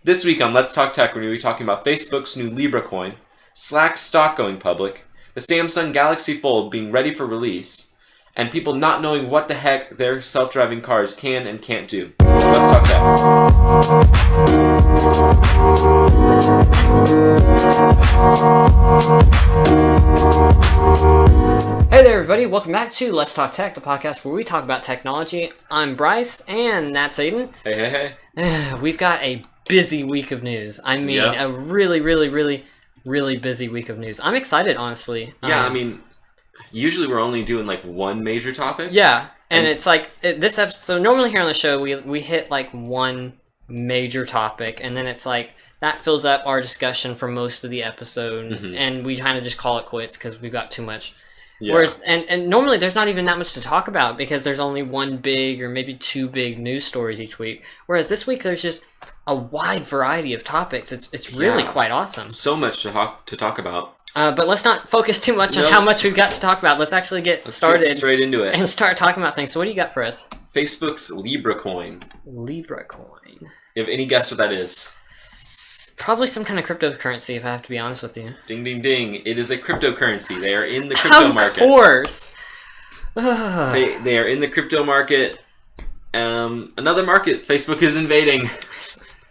This week on Let's Talk Tech, we're going to be talking about Facebook's new Libra coin, Slack's stock going public, the Samsung Galaxy Fold being ready for release, and people not knowing what the heck their self-driving cars can and can't do. Let's talk tech. Hey there everybody, welcome back to Let's Talk Tech, the podcast where we talk about technology. I'm Bryce, and that's Aidan. Hey. We've got a busy week of news. A really busy week of news. I'm excited, honestly. Usually we're only doing like one major topic. Yeah, and it's like, this episode, normally here on the show, we hit like one major topic, and then it's like, that fills up our discussion for most of the episode, and we kind of just call it quits because we've got too much. Yeah. Whereas, and normally there's not even that much to talk about because there's only one big or maybe two big news stories each week. Whereas this week there's just a wide variety of topics. It's really quite awesome. So much to talk about. But let's not focus too much on how much we've got to talk about. Let's actually get started. Get straight into it. And start talking about things. So what do you got for us? Facebook's Libra coin. Libra coin. You have any guess what that is? Probably some kind of cryptocurrency, if I have to be honest with you. Ding, ding, ding. It is a cryptocurrency. They are in the crypto market. Of course! They are in the crypto market. Another market Facebook is invading.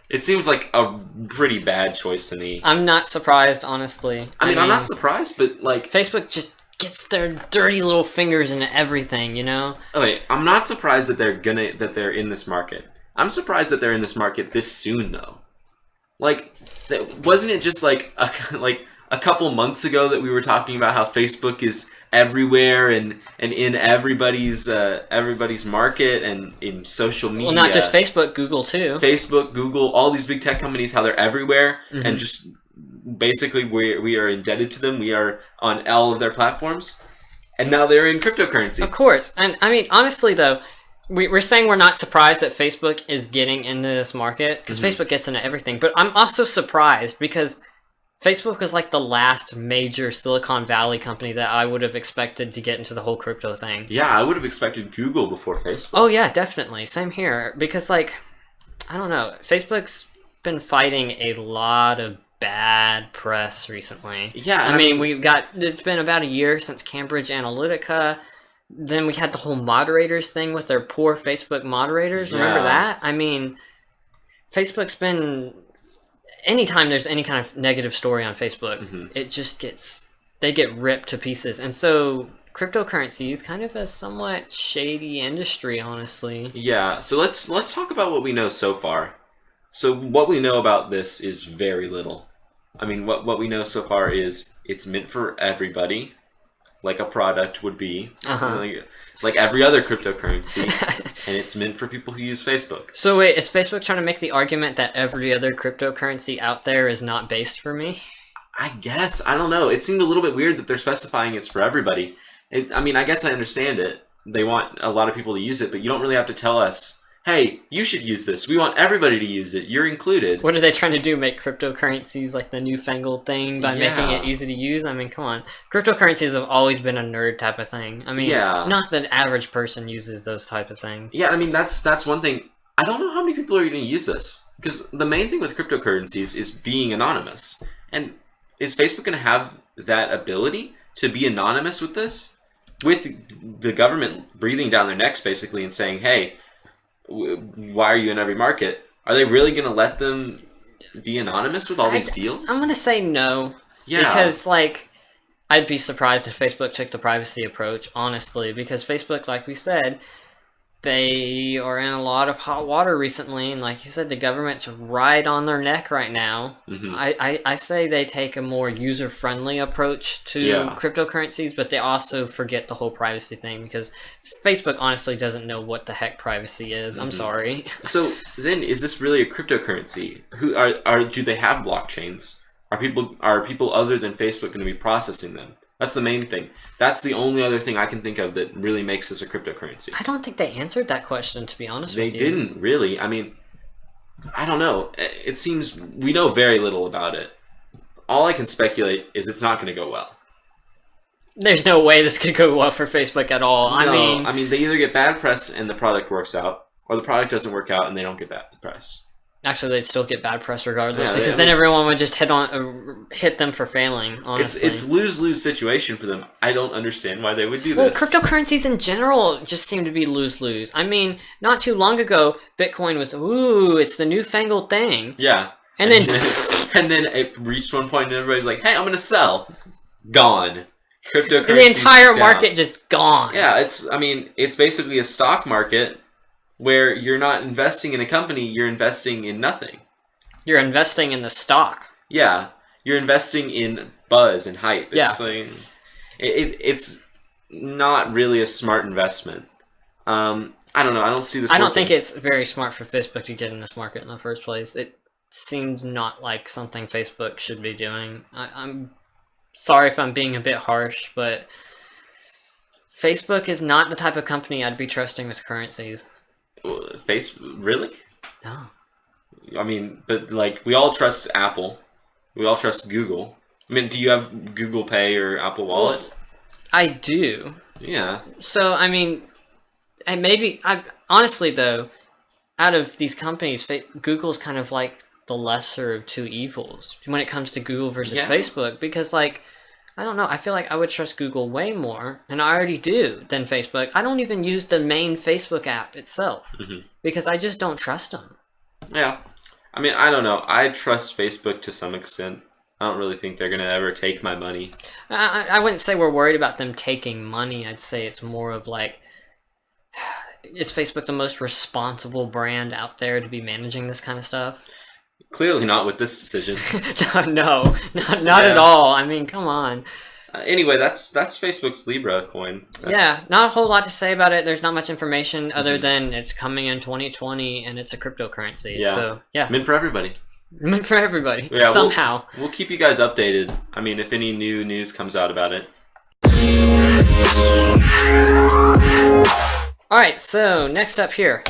It seems like a pretty bad choice to me. I'm not surprised, honestly. I mean, I'm not surprised, but like... Facebook just gets their dirty little fingers into everything, you know? Okay, I'm not surprised that they're in this market. I'm surprised that they're in this market this soon, though. Like, wasn't it just like a couple months ago that we were talking about how Facebook is everywhere and in everybody's market and in social media? Well, not just Facebook, Google too. Facebook, Google, all these big tech companies, how they're everywhere and just basically we are indebted to them. We are on all of their platforms, and now they're in cryptocurrency. Of course, and I mean honestly though. We're saying we're not surprised that Facebook is getting into this market, because Facebook gets into everything. But I'm also surprised because Facebook was like the last major Silicon Valley company that I would have expected to get into the whole crypto thing. Yeah, I would have expected Google before Facebook. Oh yeah, definitely. Same here. Because like, I don't know, Facebook's been fighting a lot of bad press recently. Yeah. I mean, it's been about a year since Cambridge Analytica. Then we had the whole moderators thing with their poor Facebook moderators. Remember that? I mean, Facebook's been... Anytime there's any kind of negative story on Facebook, it just gets... They get ripped to pieces. And so, cryptocurrency is kind of a somewhat shady industry, honestly. Yeah, so let's talk about what we know so far. So what we know about this is very little. I mean, what we know so far is it's meant for everybody. Like a product would be, like every other cryptocurrency, and it's meant for people who use Facebook. So wait, is Facebook trying to make the argument that every other cryptocurrency out there is not based for me? I guess. I don't know. It seemed a little bit weird that they're specifying it's for everybody. I mean, I guess I understand it. They want a lot of people to use it, but you don't really have to tell us, hey, you should use this. We want everybody to use it. You're included. What are they trying to do? Make cryptocurrencies like the newfangled thing by making it easy to use? I mean, come on. Cryptocurrencies have always been a nerd type of thing. I mean, not the average person uses those type of things. Yeah, I mean, that's one thing. I don't know how many people are going to use this. Because the main thing with cryptocurrencies is being anonymous. And is Facebook going to have that ability to be anonymous with this? With the government breathing down their necks, basically, and saying, hey, why are you in every market? Are they really going to let them be anonymous with all these deals? I'm going to say no. Yeah. Because, like, I'd be surprised if Facebook took the privacy approach, honestly. Because Facebook, like we said, they are in a lot of hot water recently. And like you said, the government's right on their neck right now. I say they take a more user-friendly approach to cryptocurrencies, but they also forget the whole privacy thing. Because Facebook honestly doesn't know what the heck privacy is. I'm sorry. So then, is this really a cryptocurrency? Do they have blockchains? Are people other than Facebook going to be processing them? That's the main thing. That's the only other thing I can think of that really makes this a cryptocurrency. I don't think they answered that question, to be honest with you. They didn't really. I mean, I don't know. It seems we know very little about it. All I can speculate is it's not going to go well. There's no way this could go well for Facebook at all. No, I mean, they either get bad press and the product works out, or the product doesn't work out and they don't get bad press. Actually, they'd still get bad press regardless, because then everyone would just hit them for failing, honestly. It's lose-lose situation for them. I don't understand why they would do well, this. Well, cryptocurrencies in general just seem to be lose-lose. I mean, not too long ago, Bitcoin was, ooh, it's the newfangled thing. Yeah. And then... and then it reached one point and everybody's like, hey, I'm going to sell. Gone. Cryptocurrency. And the entire market just gone. Yeah, it's basically a stock market where you're not investing in a company, you're investing in nothing. You're investing in the stock. Yeah, you're investing in buzz and hype. It's it's not really a smart investment. I don't know. I don't see this. I don't think it's very smart for Facebook to get in this market in the first place. It seems not like something Facebook should be doing. I'm sorry if I'm being a bit harsh, but Facebook is not the type of company I'd be trusting with currencies. Really? No. I mean, but like we all trust Apple, we all trust Google. I mean, do you have Google Pay or Apple Wallet? Well, I do. Yeah. So I mean, honestly though, out of these companies, Google's kind of like the lesser of two evils when it comes to Google versus Facebook, because like, I don't know, I feel like I would trust Google way more, and I already do, than Facebook. I don't even use the main Facebook app itself, because I just don't trust them. Yeah. I mean, I don't know. I trust Facebook to some extent. I don't really think they're going to ever take my money. I wouldn't say we're worried about them taking money. I'd say it's more of like, is Facebook the most responsible brand out there to be managing this kind of stuff? Clearly not with this decision. No, not at all. I mean, come on. Anyway, that's Facebook's Libra coin. Yeah, not a whole lot to say about it. There's not much information other than it's coming in 2020 and it's a cryptocurrency. Yeah. So, yeah. Meant for everybody. Meant for everybody. Yeah, somehow. We'll keep you guys updated. I mean, if any new news comes out about it. Alright, so next up here,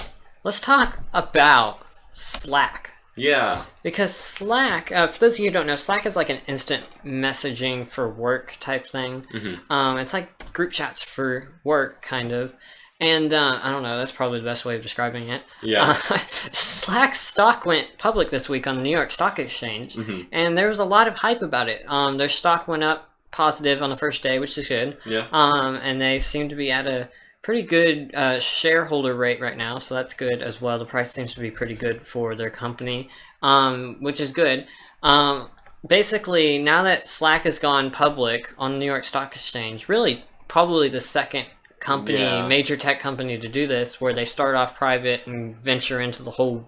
let's talk about Slack. Yeah. Because Slack, for those of you who don't know, Slack is like an instant messaging for work type thing. It's like group chats for work, kind of. And I don't know, that's probably the best way of describing it. Yeah. Slack's stock went public this week on the New York Stock Exchange. And there was a lot of hype about it. Their stock went up positive on the first day, which is good. Yeah. And they seem to be at a pretty good shareholder rate right now, so that's good as well. The price seems to be pretty good for their company, which is good. Basically, now that Slack has gone public on the New York Stock Exchange, really probably the second company, major tech company to do this, where they start off private and venture into the whole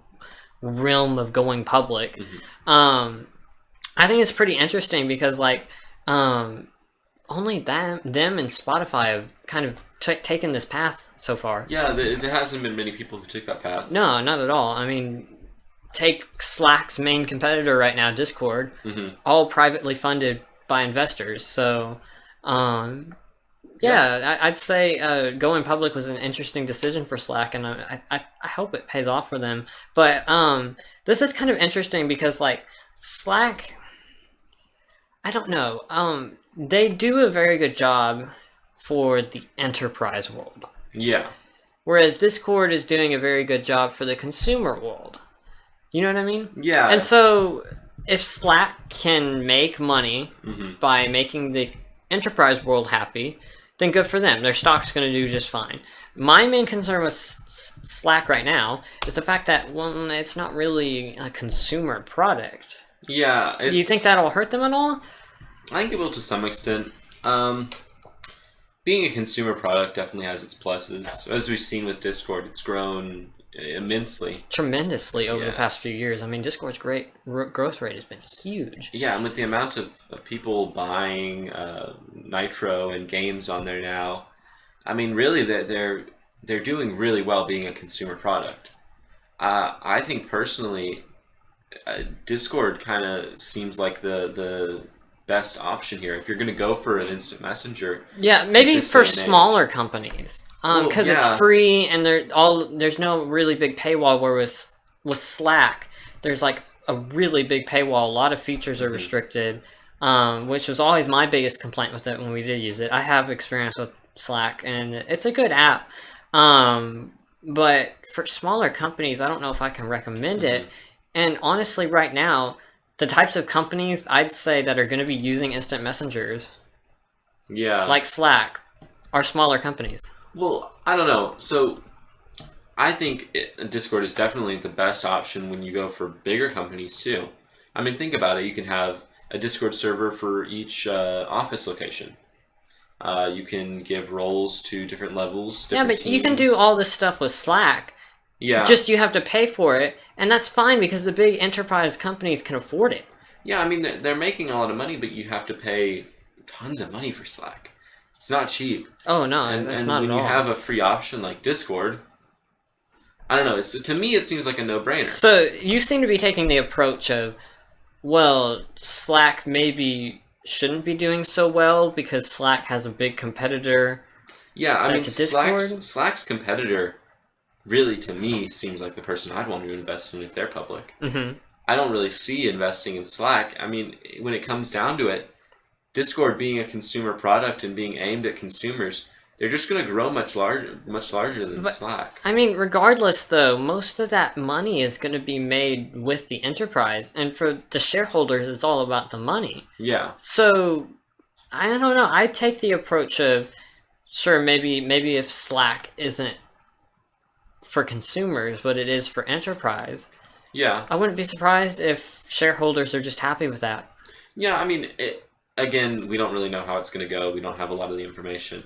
realm of going public. I think it's pretty interesting because like only them and Spotify have kind of taken this path so far. Yeah, there hasn't been many people who took that path. No, not at all. I mean, take Slack's main competitor right now, Discord, all privately funded by investors. So, I'd say going public was an interesting decision for Slack, and I hope it pays off for them. But this is kind of interesting because, like, Slack, I don't know. They do a very good job for the enterprise world. Yeah. Whereas Discord is doing a very good job for the consumer world. You know what I mean? Yeah. And so if Slack can make money by making the enterprise world happy, then good for them. Their stock's going to do just fine. My main concern with Slack right now is the fact that, well, it's not really a consumer product. Yeah. Do you think that'll hurt them at all? I think it will to some extent. Being a consumer product definitely has its pluses. As we've seen with Discord, it's grown immensely. Tremendously over the past few years. I mean, Discord's growth rate has been huge. Yeah, and with the amount of people buying Nitro and games on there now, I mean, really, they're doing really well being a consumer product. I think personally, Discord kind of seems like the best option here if you're going to go for an instant messenger. Yeah, maybe for smaller companies, because it's free and there's no really big paywall. Where with Slack, there's like a really big paywall. A lot of features are restricted, which was always my biggest complaint with it when we did use it. I have experience with Slack, and it's a good app, but for smaller companies, I don't know if I can recommend it. And honestly, right now, the types of companies I'd say that are going to be using instant messengers, like Slack, are smaller companies. Well, I don't know. So I think Discord is definitely the best option when you go for bigger companies too. I mean, think about it. You can have a Discord server for each office location. You can give roles to different levels. Yeah, but teams. you can do all this stuff with Slack. Yeah. Just you have to pay for it, and that's fine because the big enterprise companies can afford it. Yeah, I mean, they're making a lot of money, but you have to pay tons of money for Slack. It's not cheap. Oh, no, it's not at all. And when you have a free option like Discord, I don't know. To me, it seems like a no-brainer. So you seem to be taking the approach of, well, Slack maybe shouldn't be doing so well because Slack has a big competitor. Yeah, I mean, Slack's competitor really, to me, seems like the person I'd want to invest in if they're public. Mm-hmm. I don't really see investing in Slack. I mean, when it comes down to it, Discord being a consumer product and being aimed at consumers, they're just going to grow much larger than Slack. I mean, regardless, though, most of that money is going to be made with the enterprise, and for the shareholders, it's all about the money. Yeah. So, I don't know. I take the approach of, sure, maybe if Slack isn't for consumers, but it is for enterprise. Yeah. I wouldn't be surprised if shareholders are just happy with that. Yeah, I mean, again, we don't really know how it's going to go. We don't have a lot of the information.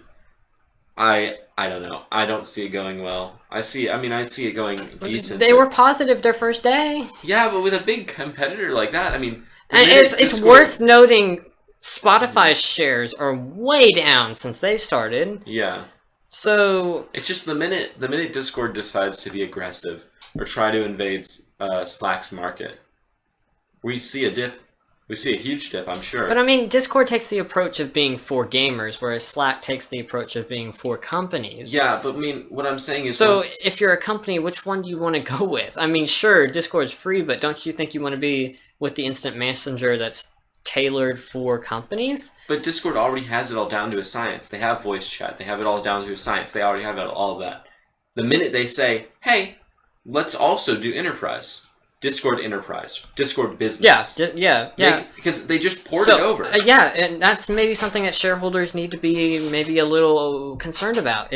I don't know. I don't see it going well. I'd see it going decent. They were positive their first day. Yeah, but with a big competitor like that, I mean... And it's worth noting Spotify's shares are way down since they started. Yeah. So... It's just the minute Discord decides to be aggressive or try to invade Slack's market, we see a dip. We see a huge dip, I'm sure. But I mean, Discord takes the approach of being for gamers, whereas Slack takes the approach of being for companies. Yeah, but I mean, what I'm saying is... So, if you're a company, which one do you want to go with? I mean, sure, Discord's free, but don't you think you want to be with the instant messenger that's tailored for companies? But Discord already has it all down to a science. They have voice chat. They have it all down to a science. They already have all of that. The minute they say, hey, let's also do enterprise... Discord Enterprise, Discord Business. Yeah. Because they just poured it over. Yeah, and that's maybe something that shareholders need to be maybe a little concerned about.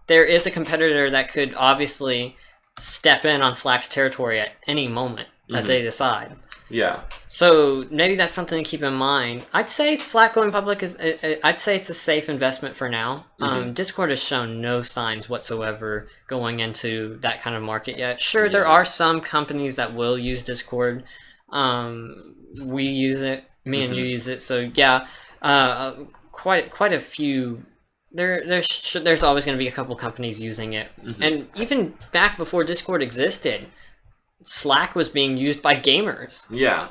There is a competitor that could obviously step in on Slack's territory at any moment that they decide. Yeah. So maybe that's something to keep in mind. I'd say Slack going public I'd say it's a safe investment for now. Discord has shown no signs whatsoever going into that kind of market yet. Sure, there are some companies that will use Discord. We use it. Me and you use it. So yeah, quite a few. There's always going to be a couple companies using it, and even back before Discord existed, Slack was being used by gamers. Yeah.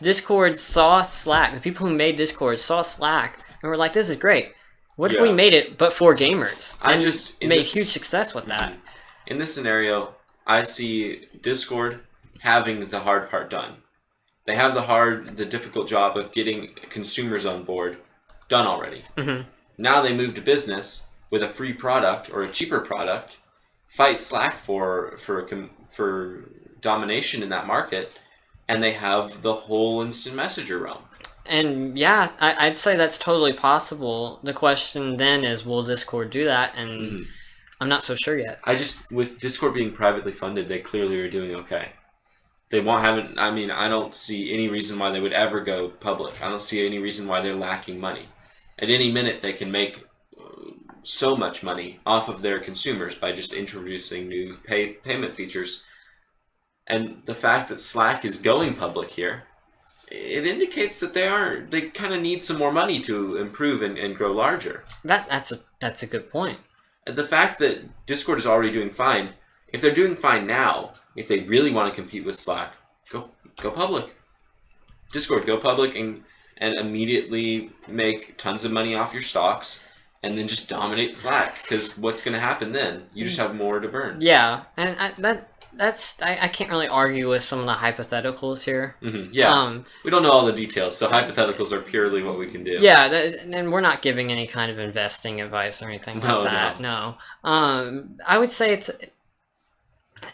Discord saw Slack. The people who made Discord saw Slack and were like, "This is great. What if we made it but for gamers?" And made huge success with that. In this scenario, I see Discord having the hard part done. They have the difficult job of getting consumers on board done already. Now they move to business with a free product or a cheaper product. Fight Slack for domination in that market, and they have the whole instant messenger realm. And yeah, I'd say that's totally possible. The question then is, will Discord do that? And I'm not so sure yet. With Discord being privately funded, they clearly are doing okay. I don't see any reason why they would ever go public. I don't see any reason why they're lacking money. At any minute, they can make so much money off of their consumers by just introducing new payment features. And the fact that Slack is going public here, it indicates that they kind of need some more money to improve and grow larger. That's a good point. The fact that Discord is already doing fine, if they're doing fine now, if they really want to compete with Slack, go public. Discord, go public and immediately make tons of money off your stocks. And then just dominate Slack, because what's going to happen then? You just have more to burn. Yeah, and I can't really argue with some of the hypotheticals here. Yeah, we don't know all the details, so hypotheticals are purely what we can do. Yeah, and we're not giving any kind of investing advice or anything like that. No. I would say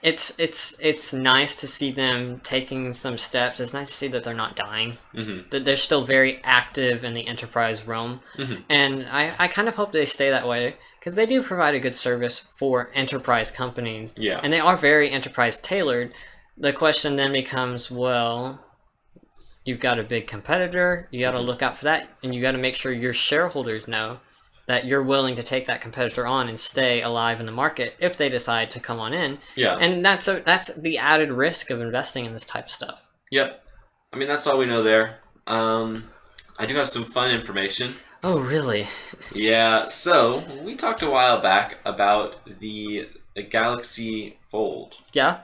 it's nice to see them taking some steps. It's nice to see that they're not dying. Mm-hmm. That they're still very active in the enterprise realm. Mm-hmm. And I kind of hope they stay that way, because they do provide a good service for enterprise companies. Yeah. And they are very enterprise tailored. The question then becomes, well, you've got a big competitor, you got to look out for that, and you got to make sure your shareholders know that you're willing to take that competitor on and stay alive in the market if they decide to come on in. Yeah. And that's the added risk of investing in this type of stuff. Yep. I mean, that's all we know there. I do have some fun information. Oh, really? Yeah, so we talked a while back about the Galaxy Fold. Yeah?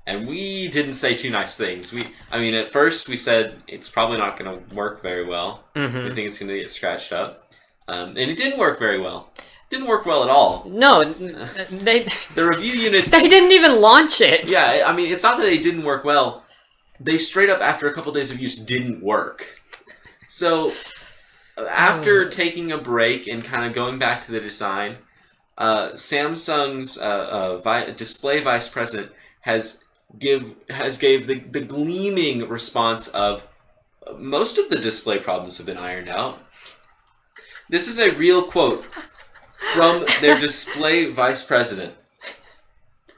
And we didn't say too nice things. At first we said it's probably not going to work very well. Mm-hmm. We think it's going to get scratched up. And it didn't work very well. Didn't work well at all. No, the review units... They didn't even launch it! Yeah, I mean, it's not that they didn't work well. They straight up, after a couple days of use, didn't work. So, after taking a break and kind of going back to the design, Samsung's display vice president has gave the gleaming response of most of the display problems have been ironed out. This is a real quote from their display vice president.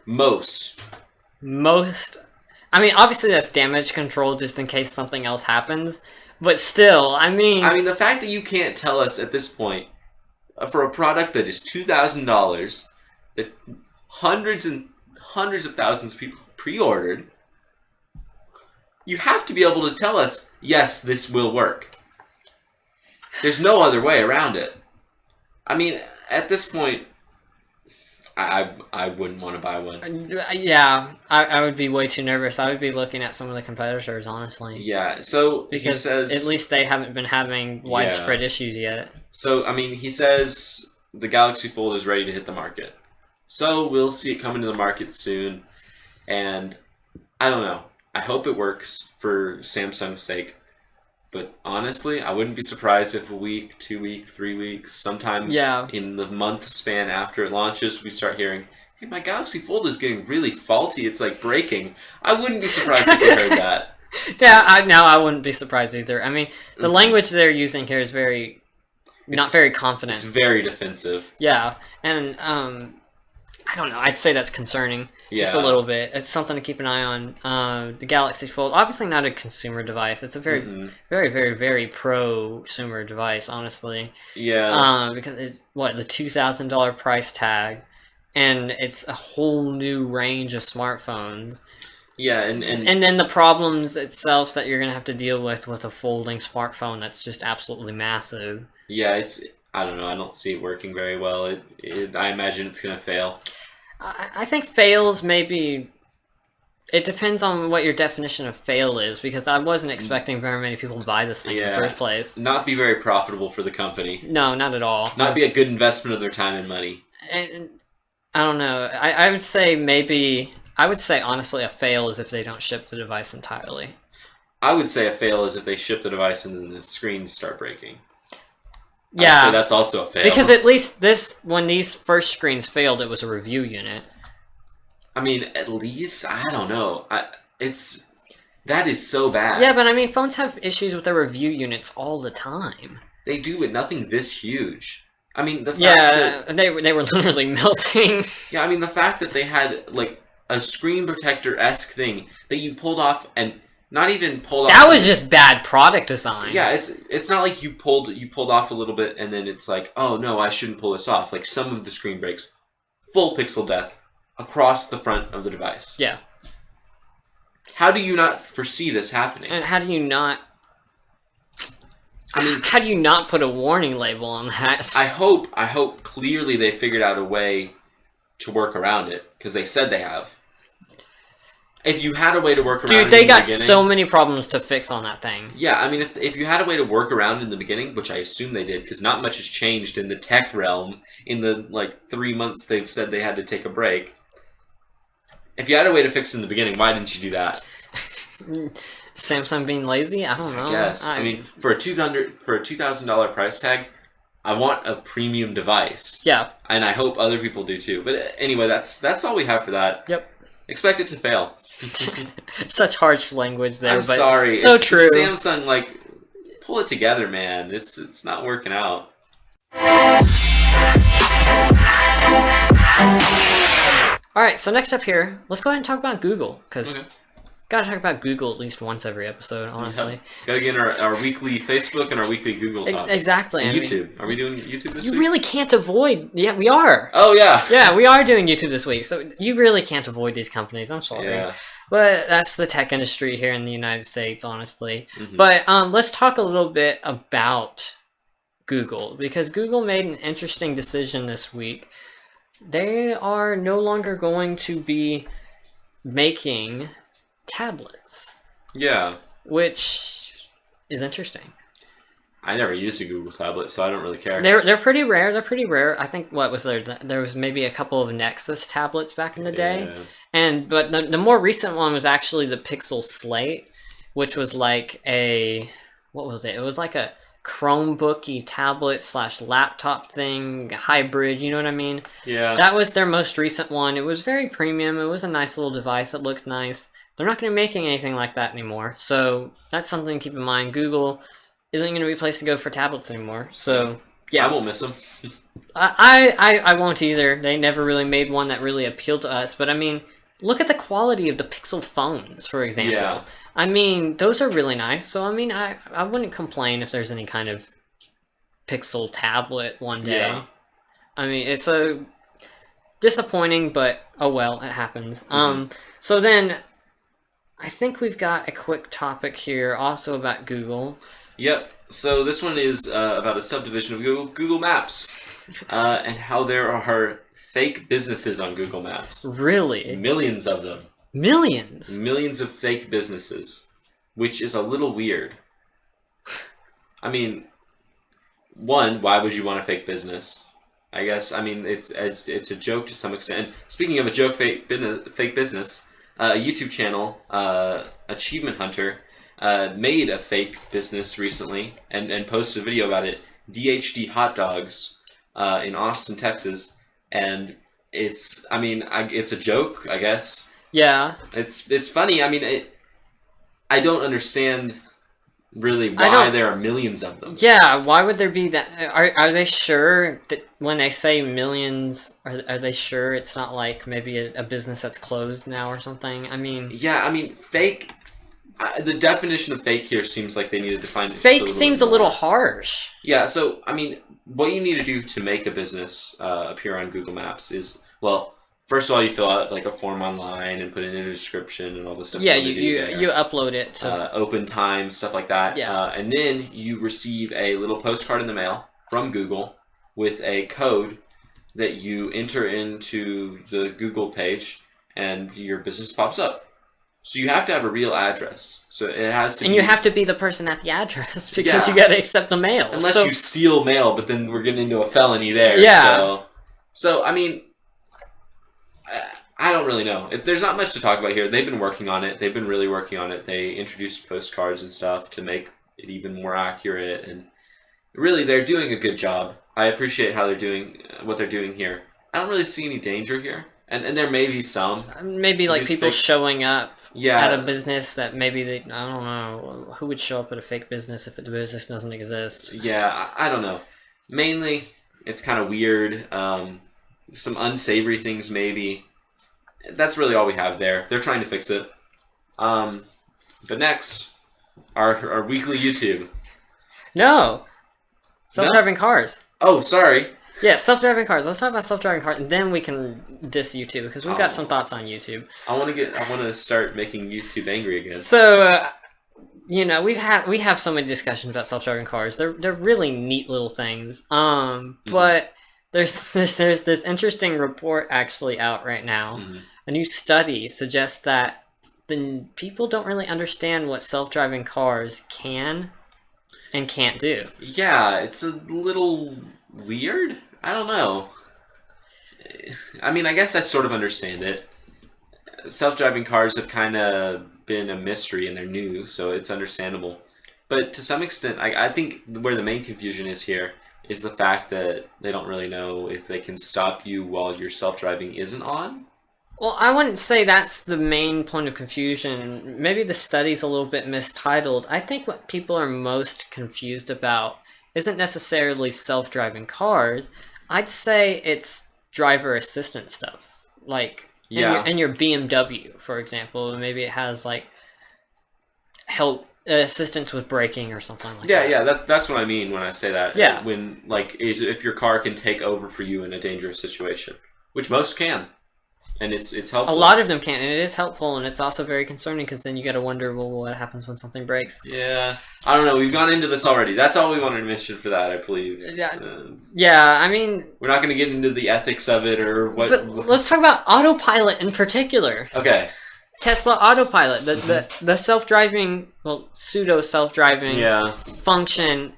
Most. I mean, obviously that's damage control just in case something else happens. But still, I mean, the fact that you can't tell us at this point, for a product that is $2,000, that hundreds and hundreds of thousands of people pre-ordered, you have to be able to tell us, yes, this will work. There's no other way around it. I mean, at this point, I wouldn't want to buy one. Yeah, I would be way too nervous. I would be looking at some of the competitors, honestly. Yeah, so because he says, at least they haven't been having widespread issues yet. So, I mean, he says the Galaxy Fold is ready to hit the market. So, we'll see it come into the market soon. And, I don't know. I hope it works for Samsung's sake. But honestly, I wouldn't be surprised if a week, 2 weeks, 3 weeks, sometime in the month span after it launches, we start hearing, hey, my Galaxy Fold is getting really faulty. It's like breaking. I wouldn't be surprised if we heard that. Yeah, I wouldn't be surprised either. I mean, the language they're using here is not very confident. It's very defensive. Yeah, and I don't know. I'd say that's concerning. Just a little bit. It's something to keep an eye on. The Galaxy Fold, obviously not a consumer device. It's a very, very, very, very prosumer device, honestly. Yeah. Because it's, the $2,000 price tag, and it's a whole new range of smartphones. Yeah, and then the problems itself that you're going to have to deal with a folding smartphone that's just absolutely massive. Yeah, I don't know. I don't see it working very well. I imagine it's going to fail. I think fails maybe... It depends on what your definition of fail is, because I wasn't expecting very many people to buy this thing in the first place. Not be very profitable for the company. No, not at all. Not be a good investment of their time and money. And I don't know. I would say maybe... I would say, honestly, a fail is if they don't ship the device entirely. I would say a fail is if they ship the device and then the screens start breaking. Yeah. So that's also a fail. Because at least when these first screens failed, it was a review unit. I mean, at least, I don't know. That is so bad. Yeah, but I mean, phones have issues with their review units all the time. They do, but nothing this huge. I mean, the fact that... they were literally melting. Yeah, I mean, the fact that they had, like, a screen protector-esque thing that you pulled off and... Not even pulled off. That was just bad product design. Yeah, it's not like you pulled off a little bit and then it's like, oh no, I shouldn't pull this off. Like some of the screen breaks, full pixel depth across the front of the device. Yeah. How do you not foresee this happening? And how do you not? I mean, how do you not put a warning label on that? I hope clearly they figured out a way to work around it because they said they have. If you had a way to work around it Dude, they got so many problems to fix on that thing. Yeah, I mean, if you had a way to work around in the beginning, which I assume they did, because not much has changed in the tech realm in the, 3 months they've said they had to take a break. If you had a way to fix it in the beginning, why didn't you do that? Samsung being lazy? I don't know. I guess. I mean, for a $2,000 price tag, I want a premium device. Yeah. And I hope other people do too. But anyway, that's all we have for that. Yep. expect it to fail. Such harsh language there. I'm but sorry. So true. Samsung, like, pull it together, man. It's not working out. All right, so next up here, let's go ahead and talk about Google, because gotta talk about Google at least once every episode, honestly. Yeah. Gotta get our weekly Facebook and our weekly Google talk. Exactly. And YouTube. Are we doing YouTube this week? You really can't avoid... Yeah, we are. Oh, yeah. Yeah, we are doing YouTube this week, so you really can't avoid these companies. I'm sorry. Yeah. But that's the tech industry here in the United States, honestly. Mm-hmm. But let's talk a little bit about Google, because Google made an interesting decision this week. They are no longer going to be making tablets. Yeah. Which is interesting. I never used a Google tablet, so I don't really care. They're pretty rare. They're pretty rare. I think what was there? There was maybe a couple of Nexus tablets back in the day, but the more recent one was actually the Pixel Slate, which was like what was it? It was like a Chromebooky tablet / laptop thing, hybrid, you know what I mean? Yeah. That was their most recent one. It was very premium. It was a nice little device. It looked nice. They're not going to be making anything like that anymore. So that's something to keep in mind. Google isn't going to be a place to go for tablets anymore. So, yeah. I won't miss them. I won't either. They never really made one that really appealed to us. But, I mean, look at the quality of the Pixel phones, for example. Yeah. I mean, those are really nice. So, I mean, I wouldn't complain if there's any kind of Pixel tablet one day. Yeah. I mean, it's a disappointing, but oh well, it happens. Mm-hmm. So then, I think we've got a quick topic here also about Google. Yep. So this one is about a subdivision of Google Maps, and how there are fake businesses on Google Maps. Really? Millions of them. Millions? Millions of fake businesses, which is a little weird. I mean, one, why would you want a fake business? I guess, I mean, it's a joke to some extent. And speaking of a joke fake business, a YouTube channel, Achievement Hunter, made a fake business recently and posted a video about it. DHD Hot Dogs in Austin, Texas, and it's a joke, I guess. Yeah, it's funny. I mean, I don't understand really why there are millions of them. Yeah, why would there be that? Are they sure that when they say millions, are they sure it's not like maybe a business that's closed now or something? I mean, yeah, I mean, fake. The definition of fake here seems like they need to define it. Fake seems a little harsh. Yeah, so I mean, what you need to do to make a business appear on Google Maps is, well, first of all, you fill out like a form online and put it in a description and all this stuff. Yeah, you upload it to open time, stuff like that. Yeah, and then you receive a little postcard in the mail from Google with a code that you enter into the Google page, and your business pops up. So you have to have a real address. So it has to. And you have to be the person at the address because you got to accept the mail. Unless you steal mail, but then we're getting into a felony there. Yeah. So I mean, I don't really know. There's not much to talk about here. They've been working on it. They've been really working on it. They introduced postcards and stuff to make it even more accurate, and really, they're doing a good job. I appreciate how they're doing what they're doing here. I don't really see any danger here, and there may be some. Maybe like people showing up. Yeah. At a business that maybe I don't know, who would show up at a fake business if the business doesn't exist? Yeah, I don't know. Mainly, it's kind of weird. Some unsavory things maybe. That's really all we have there. They're trying to fix it. But next, our weekly YouTube. No! Self-driving cars. Oh, sorry. Yeah, self-driving cars. Let's talk about self-driving cars, and then we can diss YouTube because we've got some thoughts on YouTube. I want to start making YouTube angry again. So, we have so many discussions about self-driving cars. They're really neat little things. But there's this interesting report actually out right now. Mm-hmm. A new study suggests that the people don't really understand what self-driving cars can and can't do. Yeah, it's a little weird. I don't know. I mean, I guess I sort of understand it. Self-driving cars have kind of been a mystery and they're new, so it's understandable. But to some extent, I think where the main confusion is here is the fact that they don't really know if they can stop you while your self-driving isn't on, Well, I wouldn't say that's the main point of confusion. Maybe the study's a little bit mistitled. I think what people are most confused about isn't necessarily self-driving cars. I'd say it's driver assistance stuff. Like, in your BMW, for example, maybe it has, like, help assistance with braking or something like that. Yeah, that's what I mean when I say that. Yeah. When, like, if your car can take over for you in a dangerous situation, which most can. And it's helpful. A lot of them can, and it is helpful, and it's also very concerning because then you got to wonder, well, what happens when something breaks? Yeah, I don't know. We've gone into this already. That's all we wanted to mention for that, I believe. Yeah, I mean, we're not going to get into the ethics of it or what. But let's talk about autopilot in particular. Okay. Tesla autopilot, the self-driving, well, pseudo self-driving function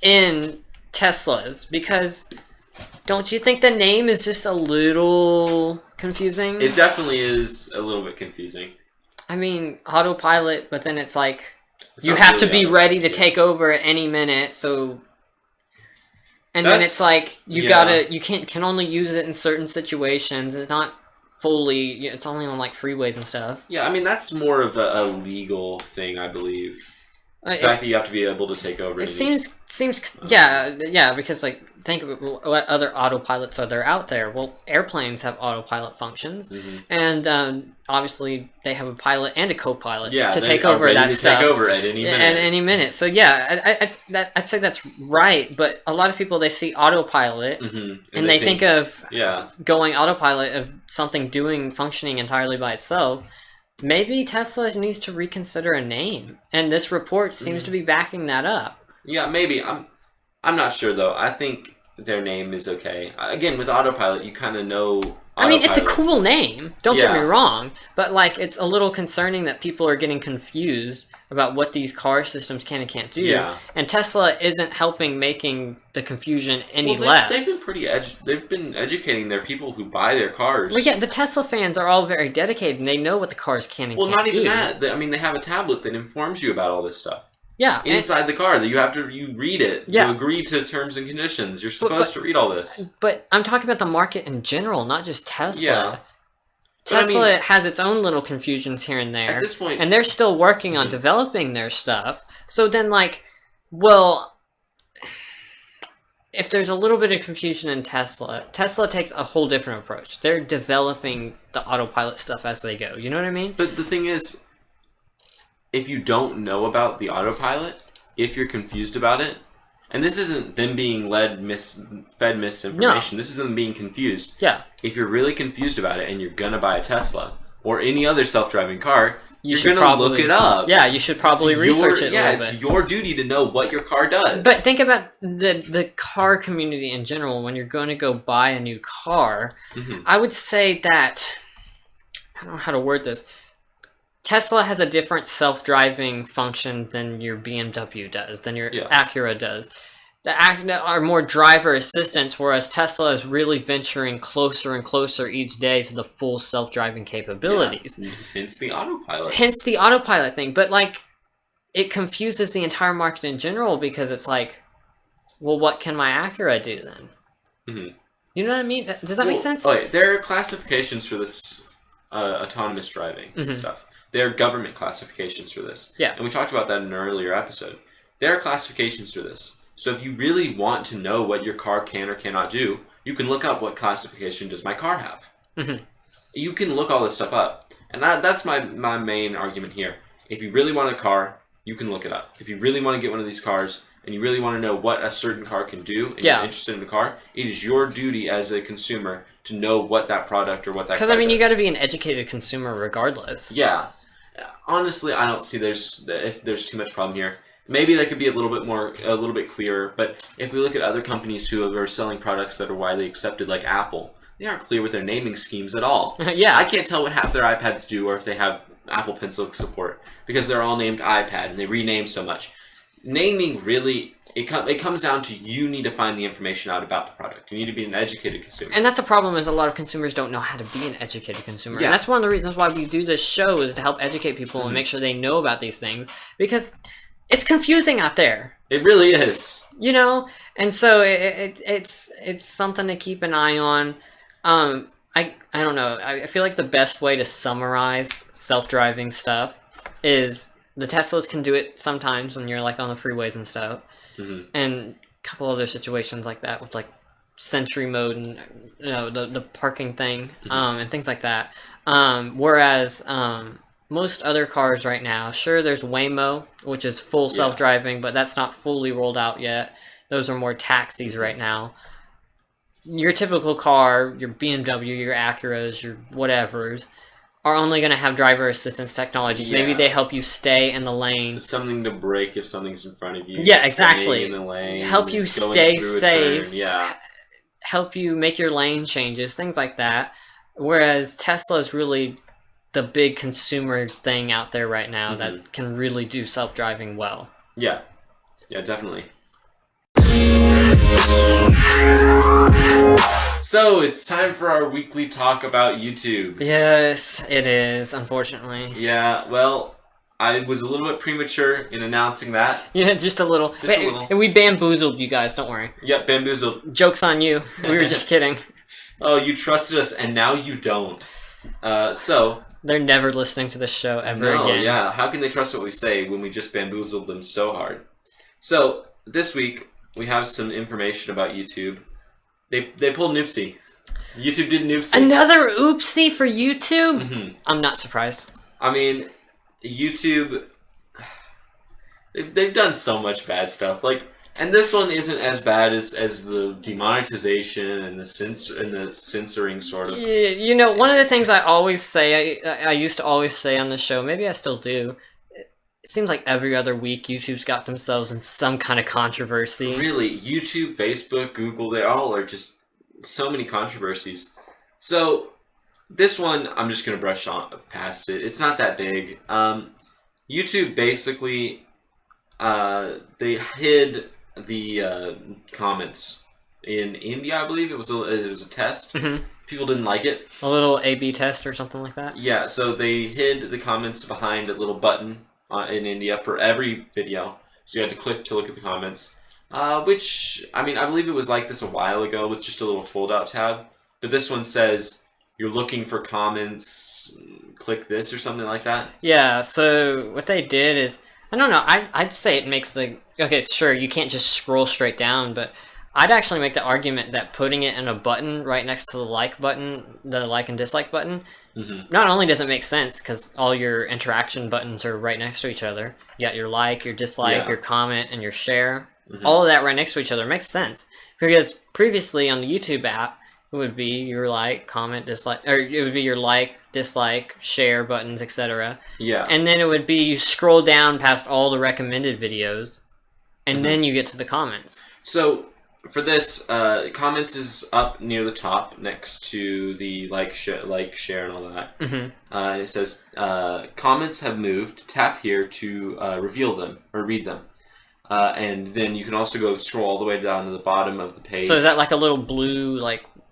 in Teslas, because don't you think the name is just a little confusing? It definitely is a little bit confusing. I mean, autopilot, but then it's like you have to be ready to take over at any minute. So, and then it's like you can only use it in certain situations. It's not fully. It's only on like freeways and stuff. Yeah, I mean that's more of a legal thing, I believe. The fact that you have to be able to take over. It seems because like think of what other autopilots are there out there. Well, airplanes have autopilot functions, and obviously they have a pilot and a co-pilot to take over that stuff. Take over at any minute. At any minute. So yeah, I'd say that's right. But a lot of people, they see autopilot and they think of going autopilot of something functioning entirely by itself. Maybe Tesla needs to reconsider a name, and this report seems to be backing that up. Yeah, maybe. I'm not sure though. I think their name is okay. Again, with autopilot, you kind of know. I mean, it's a cool name. Don't get me wrong, but like, it's a little concerning that people are getting confused about what these car systems can and can't do. Yeah. And Tesla isn't helping making the confusion any less. They've been pretty they've been educating their people who buy their cars. Well, yeah, the Tesla fans are all very dedicated, and they know what the cars can and can't do. Well, not even that. I mean, they have a tablet that informs you about all this stuff. Yeah. Inside the car, that you read it. Yeah. You agree to terms and conditions. You're supposed to read all this. But I'm talking about the market in general, not just Tesla. Yeah. Tesla has its own little confusions here and there. At this point, and they're still working on developing their stuff. So then, like, well, if there's a little bit of confusion in Tesla takes a whole different approach. They're developing the autopilot stuff as they go. You know what I mean? But the thing is, if you don't know about the autopilot, if you're confused about it, and this isn't them being fed misinformation. No. This is them being confused. Yeah. If you're really confused about it and you're going to buy a Tesla or any other self-driving car, you're going to look it up. Yeah, you should probably research it a little bit. It's your duty to know what your car does. But think about the car community in general. When you're going to go buy a new car, I would say that, I don't know how to word this, Tesla has a different self-driving function than your BMW does, than your Acura does. The Acura are more driver assistance, whereas Tesla is really venturing closer and closer each day to the full self-driving capabilities. Yeah, hence the autopilot. Hence the autopilot thing. But, like, it confuses the entire market in general because it's like, well, what can my Acura do then? You know what I mean? Does that make sense? Okay, there are classifications for this autonomous driving and stuff. There are government classifications for this. Yeah. And we talked about that in an earlier episode. There are classifications for this. So if you really want to know what your car can or cannot do, you can look up what classification does my car have. You can look all this stuff up. And that's my main argument here. If you really want a car, you can look it up. If you really want to get one of these cars, and you really want to know what a certain car can do, and you're interested in the car, it is your duty as a consumer to know what that product or what that car does. Because, I mean, you got to be an educated consumer regardless. Yeah. Honestly, I don't see if there's too much problem here. Maybe that could be a little bit clearer. But if we look at other companies who are selling products that are widely accepted, like Apple, they aren't clear with their naming schemes at all. Yeah, I can't tell what half their iPads do, or if they have Apple Pencil support, because they're all named iPad and they rename so much. Naming really, it comes down to you need to find the information out about the product. You need to be an educated consumer. And that's a problem, is a lot of consumers don't know how to be an educated consumer. Yeah. And that's one of the reasons why we do this show, is to help educate people and make sure they know about these things. Because it's confusing out there. It really is. You know? And so it's something to keep an eye on. I don't know. I feel like the best way to summarize self-driving stuff is the Teslas can do it sometimes when you're like on the freeways and stuff, and a couple other situations like that with like Sentry mode and the parking thing and things like that. Whereas most other cars right now, sure, there's Waymo, which is full self-driving, but that's not fully rolled out yet. Those are more taxis right now. Your typical car, your BMW, your Acuras, your whatevers, are only going to have driver assistance technologies. Yeah. Maybe they help you stay in the lane. Something to brake if something's in front of you. Yeah, exactly. In the lane. Help you stay safe. Yeah. Help you make your lane changes, things like that. Whereas Tesla is really the big consumer thing out there right now that can really do self-driving well. Yeah. Yeah, definitely. So, it's time for our weekly talk about YouTube. Yes, it is, unfortunately. Yeah, well, I was a little bit premature in announcing that. Yeah, just a little. And we bamboozled you guys, don't worry. Yep, bamboozled. Joke's on you. We were just kidding. Oh, you trusted us, and now you don't. So... They're never listening to this show ever again. Yeah, how can they trust what we say when we just bamboozled them so hard? So, this week, we have some information about YouTube. They pulled an oopsie. YouTube did an oopsie. Another oopsie for YouTube? I'm not surprised. I mean, YouTube... They've done so much bad stuff. And this one isn't as bad as the demonetization and the censoring sort of. You know, one of the things I always say, I used to always say on the show, maybe I still do, it seems like every other week YouTube's got themselves in some kind of controversy. Really, YouTube, Facebook, Google, they all are just so many controversies. So, this one, I'm just going to brush past it. It's not that big. YouTube basically, they hid the comments in India, I believe. It was a test. People didn't like it. A little A/B test or something like that? Yeah, so they hid the comments behind a little button in India for every video. So you had to click to look at the comments. Which, I mean, I believe it was like this a while ago with just a little fold-out tab. But this one says, you're looking for comments, click this or something like that. Yeah, so what they did is, I don't know, I'd say it makes the... Okay, sure, you can't just scroll straight down, but I'd actually make the argument that putting it in a button right next to the like button, the like and dislike button, not only does it make sense, because all your interaction buttons are right next to each other. You got your like, your dislike, your comment, and your share. All of that right next to each other makes sense. Because previously on the YouTube app, it would be your like, comment, dislike, or it would be your like, dislike, share buttons, etc. Yeah. And then it would be you scroll down past all the recommended videos, and then you get to the comments. So for this, comments is up near the top next to the like, share, and all that. It says comments have moved. Tap here to reveal them or read them. And then you can also go scroll all the way down to the bottom of the page. So is that like a little blue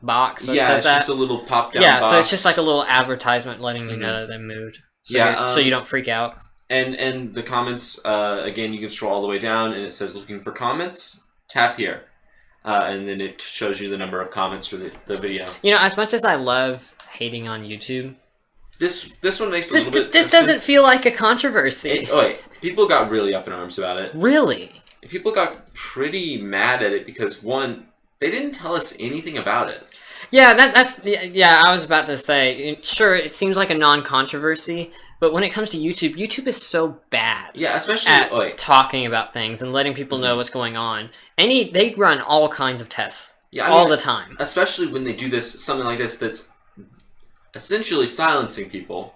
box that says it's that? just a little pop-down box. So it's just like a little advertisement letting you know that they moved. So so you don't freak out. And the comments, again, you can scroll all the way down, and it says looking for comments. Tap here. And then it shows you the number of comments for the video. You know, as much as I love hating on YouTube, this one makes a little bit... This doesn't feel like a controversy. People got really up in arms about it. Really? People got pretty mad at it because, one, they didn't tell us anything about it. Yeah, I was about to say, sure, it seems like a non-controversy, but when it comes to YouTube, YouTube is so bad. Yeah, especially at talking about things and letting people know what's going on. They run all kinds of tests all the time. Especially when they do something like this that's essentially silencing people.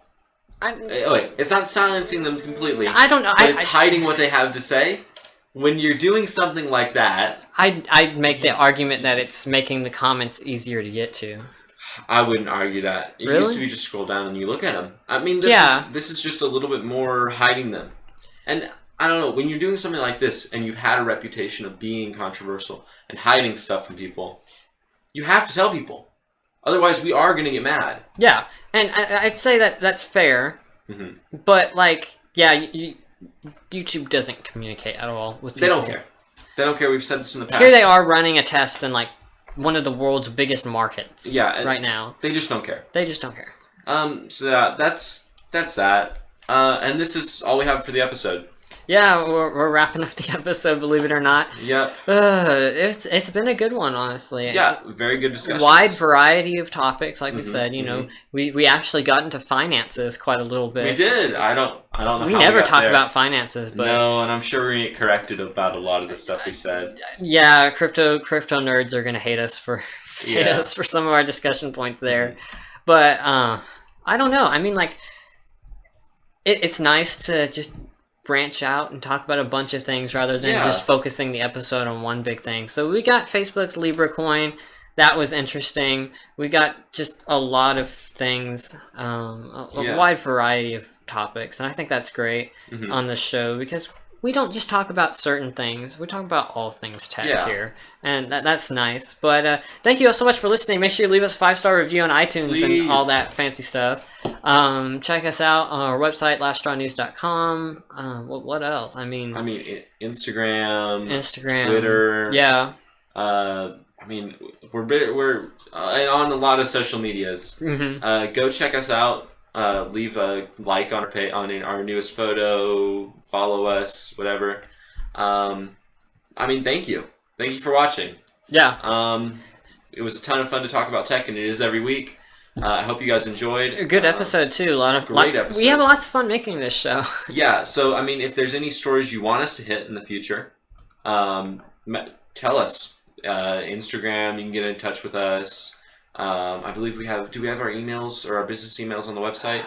It's not silencing them completely. I don't know. But it's hiding what they have to say. When you're doing something like that... I'd make the argument that it's making the comments easier to get to. I wouldn't argue that. It used to be just scroll down and you look at them. I mean, this is just a little bit more hiding them. And I don't know, when you're doing something like this and you've had a reputation of being controversial and hiding stuff from people, you have to tell people. Otherwise, we are going to get mad. Yeah, and I'd say that's fair. But, YouTube doesn't communicate at all with people. They don't care. They don't care. We've said this in the past. Here they are running a test in, one of the world's biggest markets. Yeah, right now. They just don't care. They just don't care. So that's that. And this is all we have for the episode. Yeah, we're wrapping up the episode, believe it or not. Yep. It's been a good one, honestly. Yeah, very good discussion. Wide variety of topics, like we said. You know, we actually got into finances quite a little bit. We did. I don't know. We never talk about finances, but no, and I'm sure we're gonna get corrected about a lot of the stuff we said. Yeah, crypto nerds are gonna hate us for some of our discussion points there, but I don't know. I mean, like, it's nice to just branch out and talk about a bunch of things rather than just focusing the episode on one big thing. So we got Facebook's Libra coin. That was interesting. We got just a lot of things, a wide variety of topics, and I think that's great on the show because we don't just talk about certain things. We talk about all things tech here, and that's nice. But thank you all so much for listening. Make sure you leave us a 5-star review on iTunes and all that fancy stuff. Check us out on our website, laststrawnews.com. What else? I mean, Instagram, Twitter. Yeah. I mean, we're on a lot of social medias. Go check us out. Leave a like on our newest photo. Follow us, whatever. I mean, thank you for watching. Yeah. It was a ton of fun to talk about tech, and it is every week. I hope you guys enjoyed. A good episode too. Great episode. We have lots of fun making this show. Yeah. So I mean, if there's any stories you want us to hit in the future, tell us. Instagram, you can get in touch with us. I believe we have. Do we have our emails or our business emails on the website?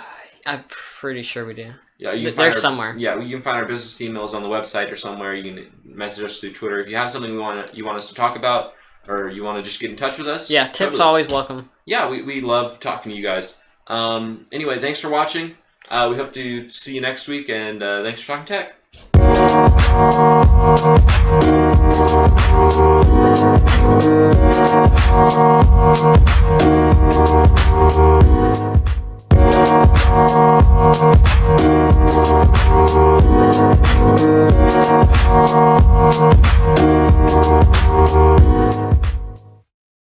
I'm pretty sure we do. Yeah, they're somewhere. Yeah, you can find our business emails on the website or somewhere. You can message us through Twitter if you have something you want us to talk about, or you want to just get in touch with us. Yeah, tips always welcome. Yeah, we love talking to you guys. Anyway, thanks for watching. We hope to see you next week, and thanks for talking tech.